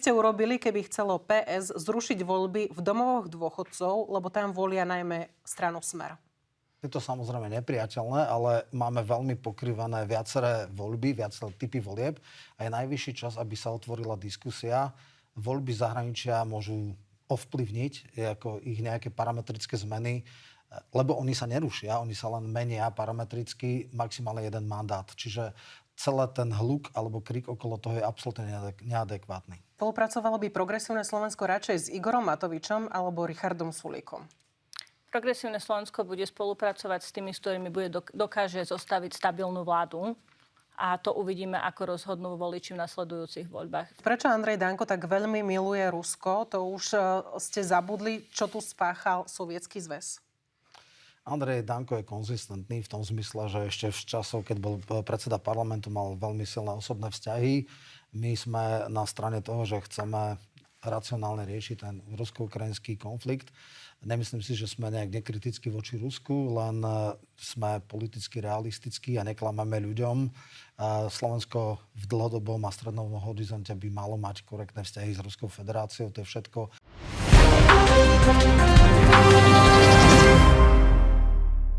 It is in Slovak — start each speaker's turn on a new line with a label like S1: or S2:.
S1: Ste urobili, keby chcelo PS zrušiť voľby v domovoch dôchodcov, lebo tam volia najmä stranu Smer?
S2: Je to samozrejme nepriateľné, ale máme veľmi pokrývané viaceré voľby, viaceré typy volieb a je najvyšší čas, aby sa otvorila diskusia. Voľby zahraničia môžu ovplyvniť ako ich nejaké parametrické zmeny, lebo oni sa nerušia, oni sa len menia parametricky, maximálne jeden mandát. Čiže celý ten hluk alebo krik okolo toho je absolútne neadekvátny.
S1: Spolupracovalo by Progresívne Slovensko radšej s Igorom Matovičom alebo Richardom Sulíkom?
S3: Progresívne Slovensko bude spolupracovať s tými, s ktorými dokáže zostaviť stabilnú vládu. A to uvidíme, ako rozhodnú voliči v nasledujúcich voľbách.
S1: Prečo Andrej Danko tak veľmi miluje Rusko? To už ste zabudli, čo tu spáchal Sovietsky zväz?
S2: Andrej Danko je konzistentný v tom zmysle, že ešte v časoch, keď bol predseda parlamentu, mal veľmi silné osobné vzťahy. My sme na strane toho, že chceme racionálne riešiť ten rusko-ukrajinský konflikt. Nemyslím si, že sme nejak nekriticky voči Rusku, len sme politicky realistickí a neklameme ľuďom. Slovensko v dlhodobom a strednom horizonte by malo mať korektné vzťahy s Ruskou federáciou. To je všetko.